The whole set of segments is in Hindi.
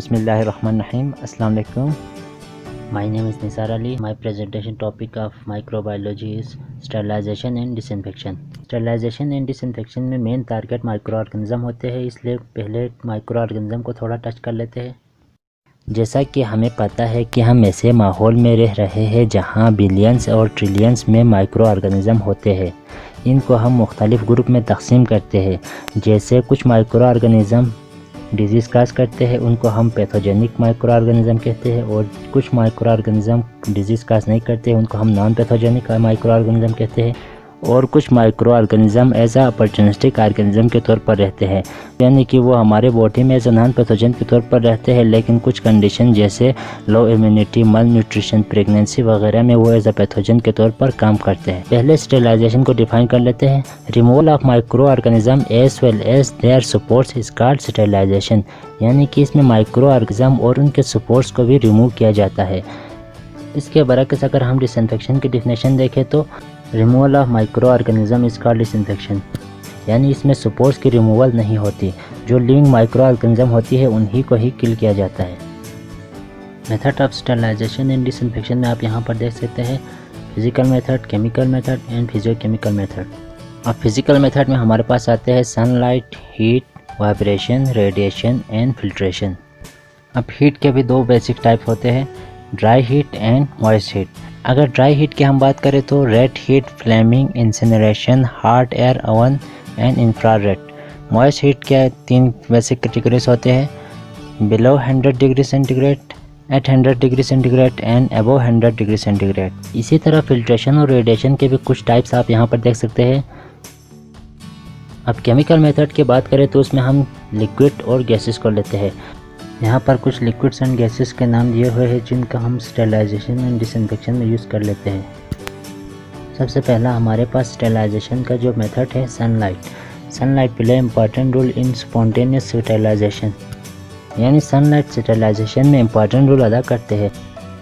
Bismillahirrahmanirrahim. Assalamu alaikum. My name is Nisar Ali. My presentation topic of microbiology is sterilization and disinfection. Sterilization and disinfection में मेन टारगेट माइक्रो ऑर्गेनिज्म होते हैं, इसलिए पहले माइक्रो ऑर्गेनिज्म को थोड़ा टच कर लेते हैं। जैसा कि हमें पता है कि हम ऐसे माहौल में रह रहे हैं जहां बिलियंस और ट्रिलियंस में माइक्रो ऑर्गेनिज्म होते हैं। इनको हम मुख्तलिफ ग्रुप में तकसीम करते हैं। जैसे कुछ माइक्रो ऑर्गेनिज्म डिजीज़ काज करते हैं, उनको हम पैथोजेनिक माइक्रो ऑर्गेनिज्म कहते हैं, और कुछ माइक्रो ऑर्गेनिज्म डिजीज़ काज नहीं करते हैं, उनको हम नॉन पैथोजेनिक माइक्रो ऑर्गेनिज्म कहते हैं। और कुछ माइक्रो ऑर्गेनिज्म एज आ अपॉर्चुनिस्टिक ऑर्गेनिज्म के तौर पर रहते हैं, यानी कि वो हमारे बॉडी में एज अ नॉन पैथोजन के तौर पर रहते हैं, लेकिन कुछ कंडीशन जैसे लो इम्यूनिटी, मल न्यूट्रिशन, प्रेगनेंसी वगैरह में वो एज अ पैथोजन के तौर पर काम करते हैं। पहले स्टेरिलाइजेशन को डिफाइन कर लेते हैं। Removal of micro organism as well as their supports is called sterilization, यानी कि इसमें माइक्रो ऑर्गेनिज्म और उनके सपोर्ट्स को भी रिमूव किया जाता है। इसके बरक्स अगर हम डिसइंफेक्शन की डिफिनेशन देखें तो removal of micro organism is called disinfection, यानी इसमें सपोर्ट्स की रिमूवल नहीं होती, जो लिविंग माइक्रो ऑर्गेनिज्म होती है उन्हीं को ही किल किया जाता है। Method of sterilization and disinfection में आप यहाँ पर देख सकते हैं physical method, chemical method and physicochemical method. अब फिजिकल मेथड में हमारे पास आते हैं sunlight, heat, vibration, radiation and filtration. अब हीट के भी दो बेसिक टाइप होते हैं, dry heat and moist heat. अगर ड्राई हीट की हम बात करें तो red heat, flaming, incineration, hot air oven and infrared. Moist heat के तीन बेसिक कैटेगरीज होते हैं, below 100 degree centigrade, at 100 degree centigrade and above 100 degree centigrade. इसी तरह फिल्ट्रेशन और रेडिएशन के भी कुछ टाइप्स आप यहाँ पर देख सकते हैं। अब केमिकल मेथड की बात करें तो उसमें हम लिक्विड और गैसेस को लेते हैं। यहाँ पर कुछ लिक्विड्स एंड गैसेस के नाम दिए हुए हैं जिनका हम स्टेरिलाइजेशन एंड डिसइंफेक्शन में यूज़ कर लेते हैं। सबसे पहला हमारे पास स्टेरिलाइजेशन का जो मेथड है sunlight. Sunlight play important role in spontaneous sterilization, यानी सनलाइट स्टेरिलाइजेशन में इम्पॉर्टेंट रोल अदा करते हैं।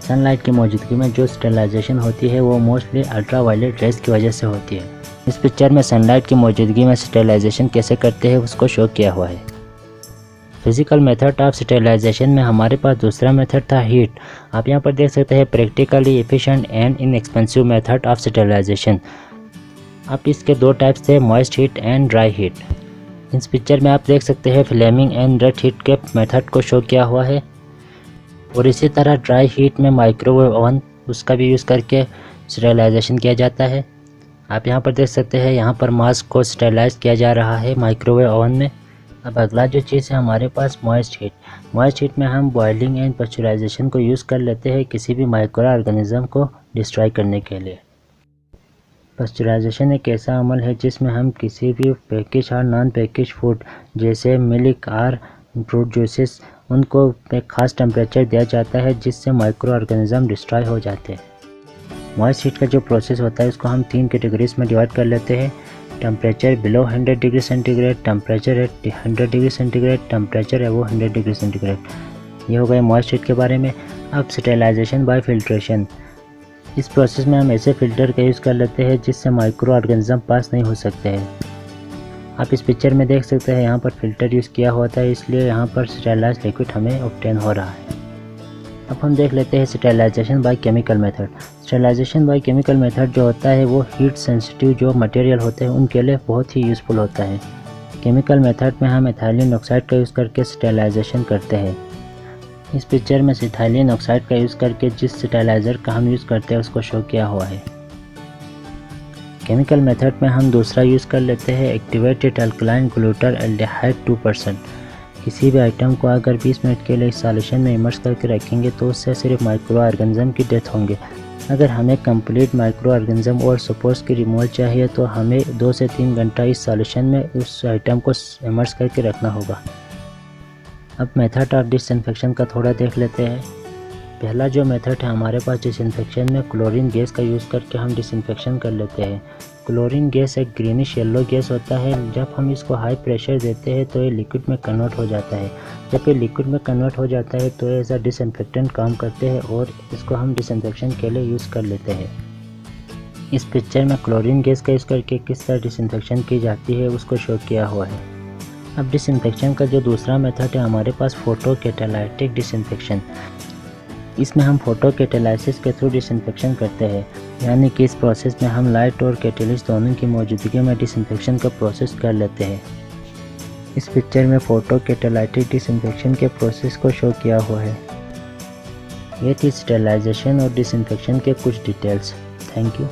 सनलाइट की मौजूदगी में जो स्टेरिलाइजेशन होती है वो मोस्टली अल्ट्रा वायलेट रेज की वजह से होती है। इस पिक्चर में सनलाइट की मौजूदगी में स्टेरिलाइजेशन कैसे करते हैं उसको शो किया हुआ है। फिजिकल मेथड ऑफ स्टेरिलाइजेशन में हमारे पास दूसरा मेथड था हीट। आप यहाँ पर देख सकते हैं practically efficient and inexpensive method of sterilization. अब इसके दो टाइप्स थे, moist heat and dry heat. इस पिक्चर में आप देख सकते हैं फ्लेमिंग एंड रेड हीट के मेथड को शो किया हुआ है, और इसी तरह ड्राई हीट में माइक्रोवेव ओवन उसका भी यूज़ करके स्टेरिलाइजेशन किया जाता है। आप यहाँ पर देख सकते हैं यहाँ पर मास्क को स्टेरिलाइज किया जा रहा है माइक्रोवेव ओवन में। अब अगला जो चीज़ है हमारे पास मॉइस्ट हीट। मॉइस्ट हीट में हम बॉइलिंग एंड पास्चराइजेशन को यूज़ कर लेते हैं किसी भी माइक्रो ऑर्गेनिज्म को डिस्ट्रॉय करने के लिए। पास्चराइजेशन एक ऐसा अमल है जिसमें हम किसी भी पैकेज और नॉन पैकेज फूड जैसे मिल्क और फ्रूट जूसेस उनको एक ख़ास टेम्परेचर दिया जाता है जिससे माइक्रो ऑर्गेनिज्म डिस्ट्रॉय हो जाते हैं। मॉइस्ट हीट का जो प्रोसेस होता है उसको हम तीन कैटेगरीज में डिवाइड कर लेते हैं, temperature below 100 degree centigrade, temperature at 100 degree centigrade, temperature above 100 degree centigrade. ये हो गए मॉइस्ट हीट के बारे में। अब स्टेरिलाइजेशन बाय फिल्ट्रेशन। इस प्रोसेस में हम ऐसे फिल्टर का यूज़ कर लेते हैं जिससे माइक्रो ऑर्गेनिज्म पास नहीं हो सकते हैं। आप इस पिक्चर में देख सकते हैं यहाँ पर फिल्टर यूज़ किया होता है, इसलिए यहाँ पर स्टेरिलाइज लिक्विड हमें ऑब्टेन हो रहा है। अब हम देख लेते हैं sterilization by chemical method. Sterilization by chemical method जो होता है वो हीट सेंसिटिव जो मटेरियल होते हैं उनके लिए बहुत ही यूज़फुल होता है। केमिकल मेथड में हम इथाइलिन ऑक्साइड का यूज़ करके स्टेरिलाइजेशन करते हैं। इस पिक्चर में इथाइलिन ऑक्साइड का यूज़ करके जिस स्टेरिलाइज़र का हम यूज़ करते हैं उसको शो किया हुआ है। केमिकल मेथड में हम दूसरा यूज़ कर लेते हैं एक्टिवेटेड अल्कलाइन ग्लूटर एल्डिहाइड 2%। किसी भी आइटम को अगर 20 मिनट के लिए इस सॉल्यूशन में इमर्स करके रखेंगे तो उससे सिर्फ माइक्रो ऑर्गेनिज्म की डेथ होंगे। अगर हमें कंप्लीट माइक्रो ऑर्गेनिज्म और सपोर्ट्स की रिमूवल चाहिए तो हमें 2 से 3 घंटा इस सॉल्यूशन में उस आइटम को इमर्स करके रखना होगा। अब मेथड ऑफ डिसइंफेक्शन का थोड़ा देख लेते हैं। पहला जो मेथड है हमारे पास डिसइंफेक्शन में क्लोरीन गैस का यूज़ करके हम डिसइंफेक्शन कर लेते हैं। क्लोरीन गैस एक ग्रीनिश येलो गैस होता है। जब हम इसको हाई प्रेशर देते हैं तो ये लिक्विड में कन्वर्ट हो जाता है। जब ये लिक्विड में कन्वर्ट हो जाता है तो ये एज अ डिसइंफेक्टेंट काम करते हैं और इसको हम डिसइंफेक्शन के लिए यूज़ कर लेते हैं। इस पिक्चर में क्लोरीन गैस का यूज़ करके किस तरह डिसइंफेक्शन की जाती है उसको शो किया हुआ है। अब डिसइंफेक्शन का जो दूसरा मेथड है हमारे पास फोटो कैटालाइटिक डिसइंफेक्शन। इसमें हम फोटो कैटालाइसिस के थ्रू डिसइंफेक्शन करते हैं, यानी कि इस प्रोसेस में हम लाइट और कैटलिस्ट दोनों की मौजूदगी में डिसइंफेक्शन का प्रोसेस कर लेते हैं। इस पिक्चर में फोटो कैटालाइटिक डिसइंफेक्शन के प्रोसेस को शो किया हुआ है। ये थी स्टेरिलाइजेशन और डिसइंफेक्शन के कुछ डिटेल्स। Thank you.